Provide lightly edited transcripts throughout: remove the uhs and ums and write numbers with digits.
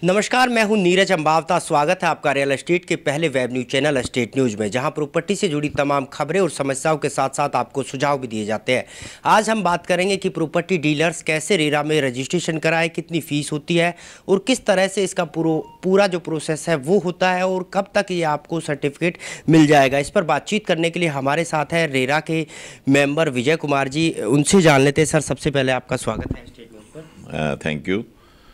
नमस्कार, मैं हूं नीरज अंबावता। स्वागत है आपका रियल एस्टेट के पहले web news channel estate news में, जहां प्रॉपर्टी से जुड़ी तमाम खबरें और समस्याओं के साथ साथ आपको सुझाव भी दिए जाते हैं। आज हम बात करेंगे कि प्रॉपर्टी डीलर्स कैसे रेरा में रजिस्ट्रेशन कराएं, कितनी फीस होती है और किस तरह से इसका पूरा जो प्रोसेस है वो होता है और कब तक ये आपको सर्टिफिकेट मिल जाएगा। इस पर बातचीत करने के लिए हमारे साथ है रेरा के मेंबर विजय कुमार जी। उनसे जान लेते हैं। सर, सबसे पहले आपका स्वागत है एस्टेट न्यूज पर। Thank you.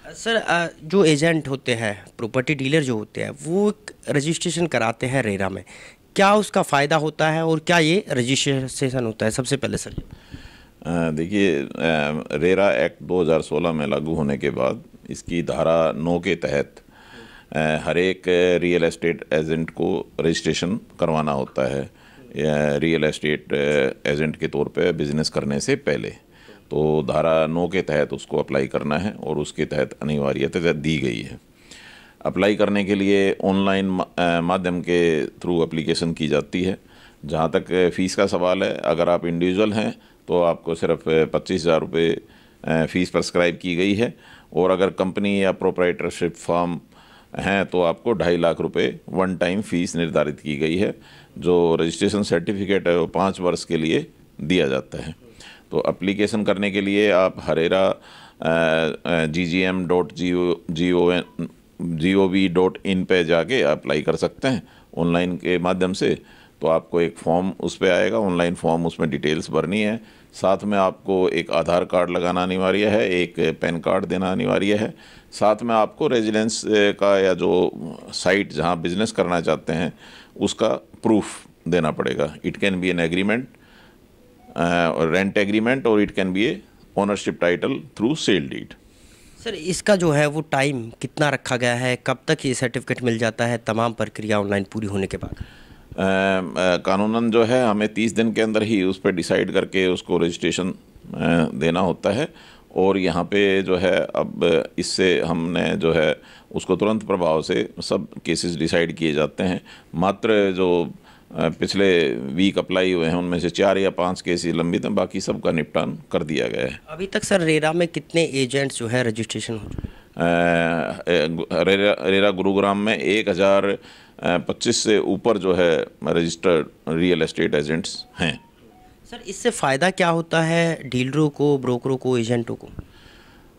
सर, जो एजेंट होते हैं, प्रॉपर्टी डीलर जो होते हैं, वो रजिस्ट्रेशन कराते हैं रेरा में, क्या उसका फ़ायदा होता है और क्या ये रजिस्ट्रेशन होता है? सबसे पहले सर देखिए, रेरा एक्ट 2016 में लागू होने के बाद इसकी धारा 9 के तहत हर एक रियल एस्टेट एजेंट को रजिस्ट्रेशन करवाना होता है रियल एस्टेट एजेंट के तौर पे बिज़नेस करने से पहले। तो धारा 9 के तहत उसको अप्लाई करना है और उसके तहत अनिवार्यता दी गई है। अप्लाई करने के लिए ऑनलाइन माध्यम के थ्रू एप्लीकेशन की जाती है। जहाँ तक फ़ीस का सवाल है, अगर आप इंडिविजुअल हैं तो आपको सिर्फ 25,000 रुपये फ़ीस प्रेस्क्राइब की गई है, और अगर कंपनी या प्रोप्राइटरशिप फर्म हैं तो आपको 2.5 लाख रुपये वन टाइम फ़ीस निर्धारित की गई है। जो रजिस्ट्रेशन सर्टिफिकेट है वो 5 वर्ष के लिए दिया जाता है। तो एप्लीकेशन करने के लिए आप हरेरा ggm.gov.in पे जाके अप्लाई कर सकते हैं ऑनलाइन के माध्यम से। तो आपको एक फॉर्म उस पे आएगा, ऑनलाइन फॉर्म, उसमें डिटेल्स भरनी है। साथ में आपको एक आधार कार्ड लगाना अनिवार्य है, एक पैन कार्ड देना अनिवार्य है। साथ में आपको रेजिडेंस का या जो साइट जहां बिजनेस करना चाहते हैं उसका प्रूफ देना पड़ेगा। It can be an agreement और रेंट एग्रीमेंट, और it can be a ownership title through sale deed. Sir, इसका जो है वो टाइम कितना रखा गया है? कब तक ये सर्टिफिकेट मिल जाता है तमाम प्रक्रिया ऑनलाइन पूरी होने के बाद? कानूनन जो है हमें 30 दिन के अंदर ही उस पर डिसाइड करके उसको रजिस्ट्रेशन देना होता है। और यहाँ पे जो है अब इससे हमने जो है उसको तुरंत प्रभाव से सब केसेस डिसाइड किए जाते हैं। मात्र जो पिछले वीक अप्लाई हुए हैं उनमें से 4 या 5 केस ही लंबित हैं, बाकी सबका निपटान कर दिया गया है। अभी तक सर रेरा में कितने एजेंट्स जो है रजिस्ट्रेशन हो चुके हैं? रेरा गुरुग्राम में 1025 से ऊपर जो है रजिस्टर्ड रियल एस्टेट एजेंट्स हैं। सर, इससे फ़ायदा क्या होता है डीलरों को, ब्रोकरों को, एजेंटों को?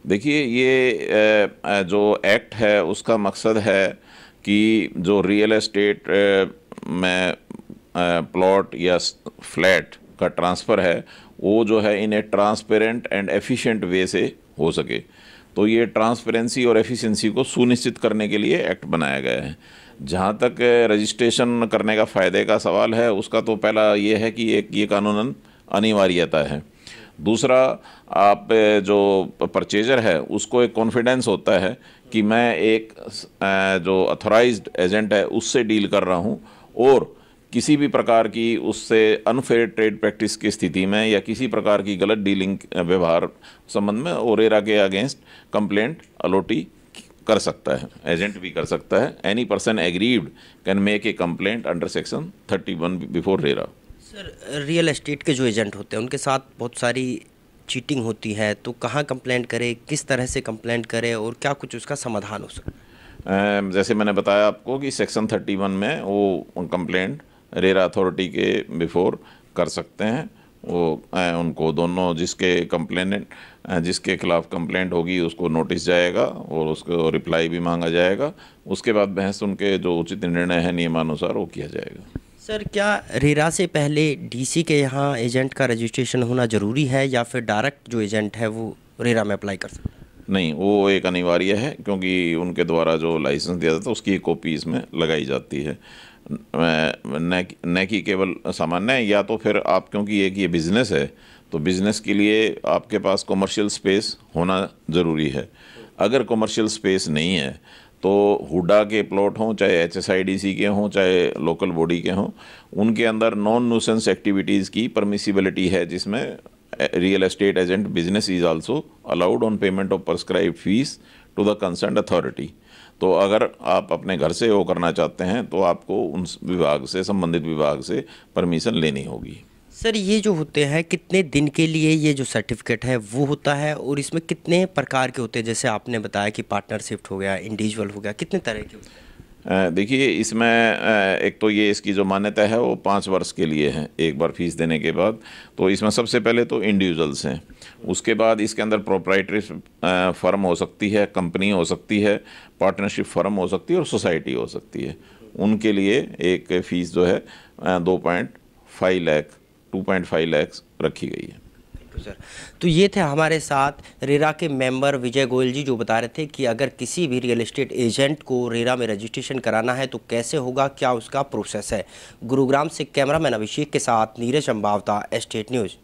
देखिए, ये जो एक्ट है उसका मकसद है कि जो रियल एस्टेट में प्लॉट या फ्लैट का ट्रांसफ़र है वो जो है in a transparent and efficient way से हो सके। तो ये ट्रांसपेरेंसी और एफिशिएंसी को सुनिश्चित करने के लिए एक्ट बनाया गया है। जहाँ तक रजिस्ट्रेशन करने का फ़ायदे का सवाल है, उसका तो पहला ये है कि एक ये कानूनन अनिवार्यता है। दूसरा, आप जो परचेजर है उसको एक कॉन्फिडेंस होता है कि मैं एक जो अथॉराइज्ड एजेंट है उससे डील कर रहा हूँ, और किसी भी प्रकार की उससे अनफेयर ट्रेड प्रैक्टिस की स्थिति में या किसी प्रकार की गलत डीलिंग व्यवहार संबंध में ओरेरा के अगेंस्ट कंप्लेंट अलॉटी कर सकता है, एजेंट भी कर सकता है। Any person aggrieved can make a complaint under section 31 before RERA. Sir, real estate के जो एजेंट होते हैं उनके साथ बहुत सारी चीटिंग होती है, तो कहाँ कंप्लेंट करें, किस तरह से कंप्लेंट करें और क्या कुछ उसका समाधान हो सकता है? जैसे मैंने बताया आपको कि सेक्शन 31 में वो कंप्लेंट रेरा अथॉरिटी के बिफोर कर सकते हैं। वो उनको दोनों जिसके खिलाफ कंप्लेंट होगी उसको नोटिस जाएगा और उसको रिप्लाई भी मांगा जाएगा। उसके बाद बहस उनके जो उचित निर्णय है नियमानुसार वो किया जाएगा। सर, क्या रेरा से पहले डीसी के यहाँ एजेंट का रजिस्ट्रेशन होना ज़रूरी है या फिर डायरेक्ट जो एजेंट है वो रेरा में अप्लाई कर सकता है? नहीं, वो एक अनिवार्य है, क्योंकि उनके द्वारा जो लाइसेंस दिया जाता है उसकी एक कॉपी इसमें लगाई जाती है। न कि केवल सामान्य, या तो फिर आप, क्योंकि एक ये बिज़नेस है तो बिज़नेस के लिए आपके पास कमर्शियल स्पेस होना ज़रूरी है। अगर कमर्शियल स्पेस नहीं है तो हुडा के प्लॉट हों, चाहे HSIDC के हों, चाहे लोकल बॉडी के हों, उनके अंदर नॉन न्यूसेंस एक्टिविटीज़ की परमिसिबिलिटी है, जिसमें real estate agent business is also allowed on payment of prescribed fees to the concerned authority. तो अगर आप अपने घर से वो करना चाहते हैं तो आपको उन विभाग से, संबंधित विभाग से परमिशन लेनी होगी। सर ये जो होते हैं कितने दिन के लिए ये जो सर्टिफिकेट है वो होता है, और इसमें कितने प्रकार के होते हैं? जैसे आपने बताया कि पार्टनरशिप हो गया, इंडिविजुअल हो गया, कितने तरह के होते हैं? देखिए इसमें एक तो ये इसकी जो मान्यता है वो 5 वर्ष के लिए है, एक बार फीस देने के बाद। तो इसमें सबसे पहले तो इंडिविजुअल्स हैं, उसके बाद इसके अंदर प्रोप्राइटरी फर्म हो सकती है, कंपनी हो सकती है, पार्टनरशिप फर्म हो सकती है और सोसाइटी हो सकती है। उनके लिए एक फ़ीस जो है 2.5 लाख 2.5 लाख रखी गई है। सर, तो ये थे हमारे साथ रेरा के मेंबर विजय गोयल जी, जो बता रहे थे कि अगर किसी भी रियल एस्टेट एजेंट को रेरा में रजिस्ट्रेशन कराना है तो कैसे होगा, क्या उसका प्रोसेस है। गुरुग्राम से कैमरामैन अभिषेक के साथ नीरज अंबावता, एस्टेट न्यूज़।